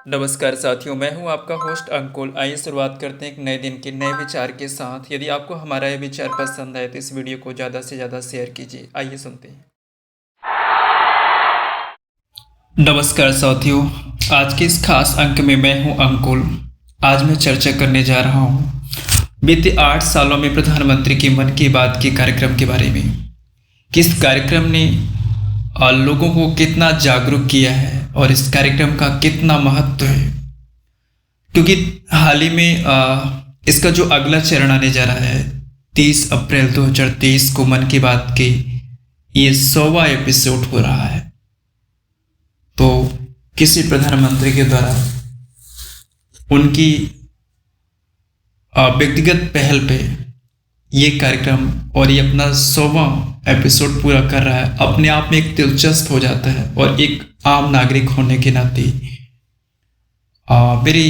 नमस्कार साथियों, मैं हूं आपका होस्ट अंकुल। आइए शुरुआत करते हैं एक नए दिन के नए विचार के साथ। यदि आपको हमारा ये विचार पसंद आए तो इस वीडियो को ज़्यादा से ज़्यादा शेयर कीजिए। आइए सुनते हैं। नमस्कार साथियों, आज के इस खास अंक में मैं हूं अंकुल। आज मैं चर्चा करने जा रहा हूं बीते 8 सालों में प्रधानमंत्री की मन की बात के कार्यक्रम के बारे में। किस कार्यक्रम ने लोगों को कितना जागरूक किया है और इस कार्यक्रम का कितना महत्व है, क्योंकि हाल ही में इसका जो अगला चरण आने जा रहा है 30 अप्रैल 2023 को मन की बात के ये 100वां एपिसोड हो रहा है। तो किसी प्रधानमंत्री के द्वारा उनकी व्यक्तिगत पहल पे ये कार्यक्रम और ये अपना 100वां एपिसोड पूरा कर रहा है, अपने आप में एक दिलचस्प हो जाता है। और एक आम नागरिक होने के नाते मेरी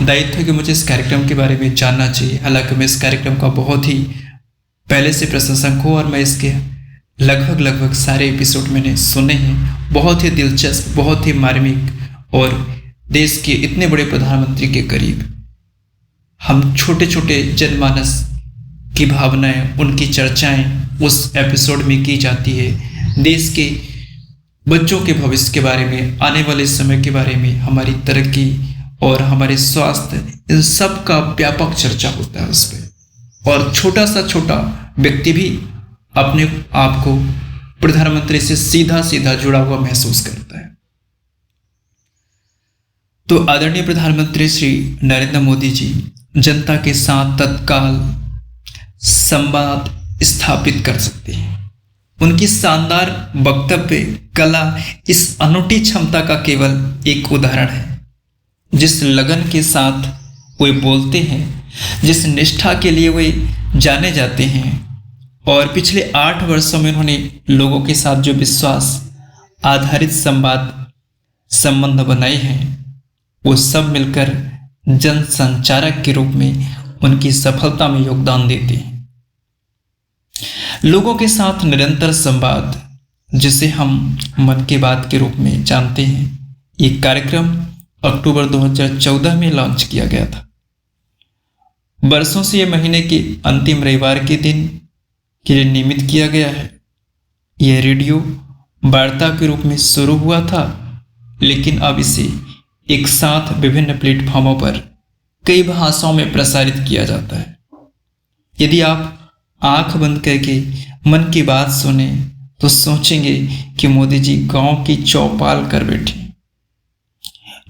दायित्व है कि मुझे इस कार्यक्रम के बारे में जानना चाहिए। हालांकि मैं इस कार्यक्रम का बहुत ही पहले से प्रशंसक हूँ और मैं इसके लगभग सारे एपिसोड मैंने सुने हैं। बहुत ही दिलचस्प, बहुत ही मार्मिक और देश के इतने बड़े प्रधानमंत्री के करीब हम छोटे छोटे जनमानस की भावनाएं, उनकी चर्चाएं उस एपिसोड में की जाती है। देश के बच्चों के भविष्य के बारे में, आने वाले समय के बारे में, हमारी तरक्की और हमारे स्वास्थ्य, इन सब का व्यापक चर्चा होता है उस पर। और छोटा सा छोटा व्यक्ति भी अपने आप को प्रधानमंत्री से सीधा जुड़ा हुआ महसूस करता है। तो आदरणीय प्रधानमंत्री श्री नरेंद्र मोदी जी जनता के साथ तत्काल संवाद स्थापित कर सकते हैं। उनकी शानदार वक्तव्य कला इस अनूठी क्षमता का केवल एक उदाहरण है। जिस लगन के साथ वे बोलते हैं, जिस निष्ठा के लिए वे जाने जाते हैं, और पिछले 8 वर्षों में उन्होंने लोगों के साथ जो विश्वास आधारित संबंध बनाए हैं, वो सब मिलकर जन संचारक के रूप में उनकी सफलता में योगदान देते हैं। लोगों के साथ निरंतर संवाद, जिसे हम मन की बात के रूप में जानते हैं, ये कार्यक्रम अक्टूबर 2014 में लॉन्च किया गया था। वर्षों से ये महीने के अंतिम रविवार के दिन के लिए नियमित किया गया है। यह रेडियो वार्ता के रूप में शुरू हुआ था, लेकिन अब इसे एक साथ विभिन्न प्लेटफॉर्मों पर कई भाषाओं में प्रसारित किया जाता है। यदि आप आंख बंद करके मन की बात सुने तो सोचेंगे कि मोदी जी गांव की चौपाल कर बैठे,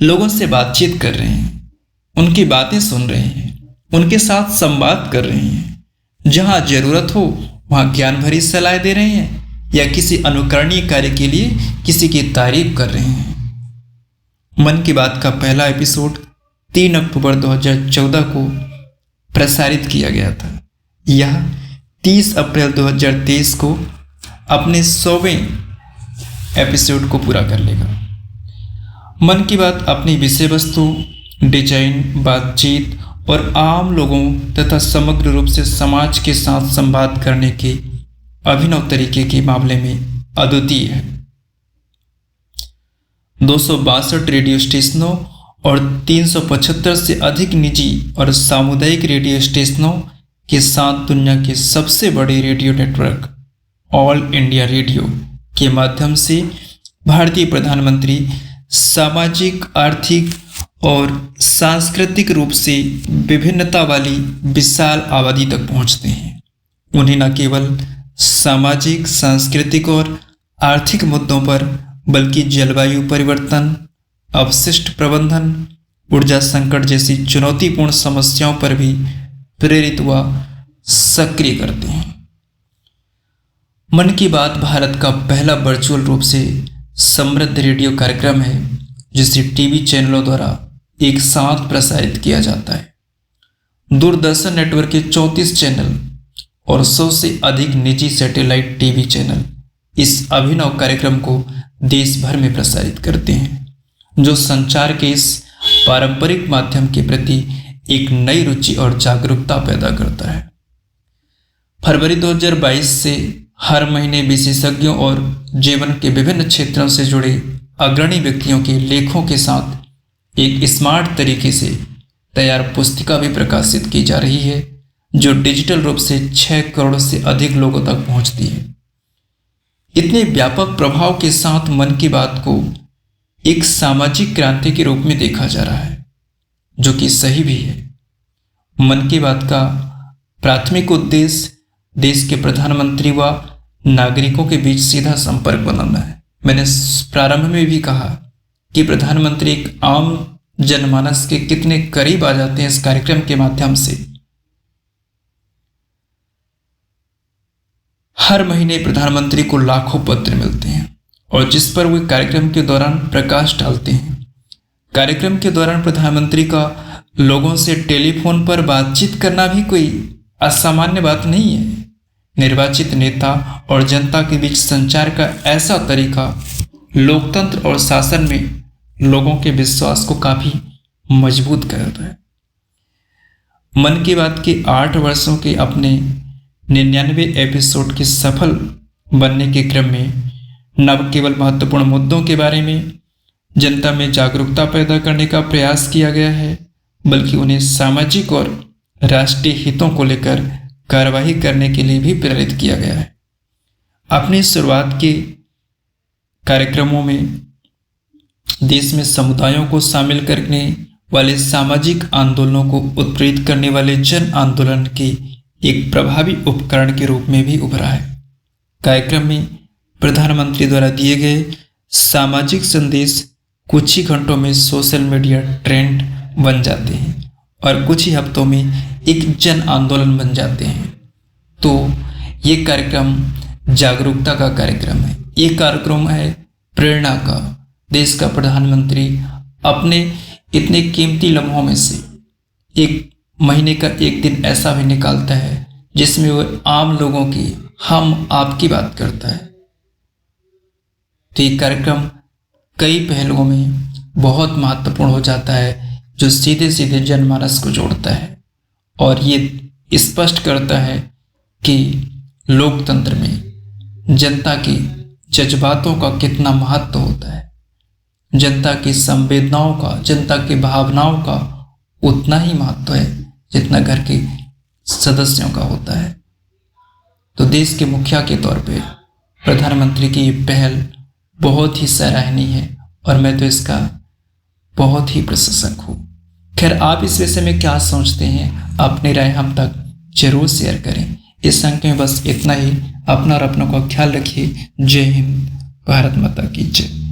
लोगों से बातचीत कर रहे हैं, उनकी बातें सुन रहे हैं, उनके साथ संवाद कर रहे हैं। जहां जरूरत हो वहां ज्ञान भरी सलाह दे रहे हैं या किसी अनुकरणीय कार्य के लिए किसी की तारीफ कर रहे हैं। मन की बात का पहला एपिसोड 3 अक्टूबर 2014 को प्रसारित किया गया था। यह 30 अप्रैल 2023 को अपने 100वें एपिसोड को पूरा कर लेगा। मन की बात अपनी विषय वस्तु, डिजाइन, बातचीत और आम लोगों तथा समग्र रूप से समाज के साथ संवाद करने के अभिनव तरीके के मामले में अद्वितीय है। 262 रेडियो स्टेशनों और 375 से अधिक निजी और सामुदायिक रेडियो स्टेशनों के साथ दुनिया के सबसे बड़े radio network all India radio के माध्यम से भारतीय प्रधानमंत्री सामाजिक, आर्थिक और सांस्कृतिक रूप से विभिन्नता वाली विशाल आबादी तक पहुंचते हैं। उन्हें न केवल सामाजिक, सांस्कृतिक और आर्थिक मुद्दों पर बल्कि जलवायु परिवर्तन, अपशिष्ट प्रबंधन, ऊर्जा संकट जैसी चुनौतीपूर्ण समस्याओं पर भी प्रेरित व सक्रिय करते हैं। मन की बात भारत का पहला वर्चुअल रूप से समृद्ध रेडियो कार्यक्रम है, जिसे टीवी चैनलों द्वारा एक साथ प्रसारित किया जाता है। दूरदर्शन नेटवर्क के 34 चैनल और 100 से अधिक निजी सैटेलाइट टीवी चैनल इस अभिनव कार्यक्रम को देश भर में प्रसारित करते हैं, जो संचार के इस पारंपरिक माध्यम के प्रति एक नई रुचि और जागरूकता पैदा करता है। फरवरी 2022 से हर महीने विशेषज्ञों और जीवन के विभिन्न क्षेत्रों से जुड़े अग्रणी व्यक्तियों के लेखों के साथ एक स्मार्ट तरीके से तैयार पुस्तिका भी प्रकाशित की जा रही है, जो डिजिटल रूप से 6 करोड़ से अधिक लोगों तक पहुंचती है। इतने व्यापक प्रभाव के साथ मन की बात को एक सामाजिक क्रांति के रूप में देखा जा रहा है, जो कि सही भी है। मन की बात का प्राथमिक उद्देश्य देश के प्रधानमंत्री व नागरिकों के बीच सीधा संपर्क बनाना है। मैंने प्रारंभ में भी कहा कि प्रधानमंत्री एक आम जनमानस के कितने करीब आ जाते हैं इस कार्यक्रम के माध्यम से। हर महीने प्रधानमंत्री को लाखों पत्र मिलते हैं और जिस पर वे कार्यक्रम के दौरान प्रकाश डालते हैं। कार्यक्रम के दौरान प्रधानमंत्री का लोगों से टेलीफोन पर बातचीत करना भी कोई असामान्य बात नहीं है। निर्वाचित नेता और जनता के बीच संचार का ऐसा तरीका लोकतंत्र और शासन में लोगों के विश्वास को काफी मजबूत करता है। मन की बात के 8 वर्षों के अपने 99 एपिसोड के सफल बनने के क्रम में न केवल महत्वपूर्ण मुद्दों के बारे में जनता में जागरूकता पैदा करने का प्रयास किया गया है, बल्कि उन्हें सामाजिक और राष्ट्रीय हितों को लेकर कार्रवाई करने के लिए भी प्रेरित किया गया है। अपनी शुरुआत के कार्यक्रमों में देश में समुदायों को शामिल करने वाले सामाजिक आंदोलनों को उत्प्रेरित करने वाले जन आंदोलन के एक प्रभावी उपकरण के रूप में भी उभरा है। कार्यक्रम में प्रधानमंत्री द्वारा दिए गए सामाजिक संदेश कुछ ही घंटों में सोशल मीडिया ट्रेंड बन जाते हैं और कुछ ही हफ्तों में एक जन आंदोलन बन जाते हैं। तो ये कार्यक्रम जागरूकता का कार्यक्रम है, ये कार्यक्रम है प्रेरणा का। देश का प्रधानमंत्री अपने इतने कीमती लम्हों में से एक महीने का एक दिन ऐसा भी निकालता है जिसमें वह आम लोगों की, हम आपकी बात करता है। तो ये कार्यक्रम कई पहलुओं में बहुत महत्वपूर्ण हो जाता है, जो सीधे सीधे जनमानस को जोड़ता है और ये स्पष्ट करता है कि लोकतंत्र में जनता की जज्बातों का कितना महत्व होता है। जनता की संवेदनाओं का, जनता की भावनाओं का उतना ही महत्व है जितना घर के सदस्यों का होता है। तो देश के मुखिया के तौर पे प्रधानमंत्री की ये पहल बहुत ही सराहनीय है और मैं तो इसका बहुत ही प्रशंसक हूँ। खैर, आप इस विषय में क्या सोचते हैं? अपनी राय हम तक जरूर शेयर करें। इस अंक में बस इतना ही। अपना और अपनों का ख्याल रखिए। जय हिंद, भारत माता की जय।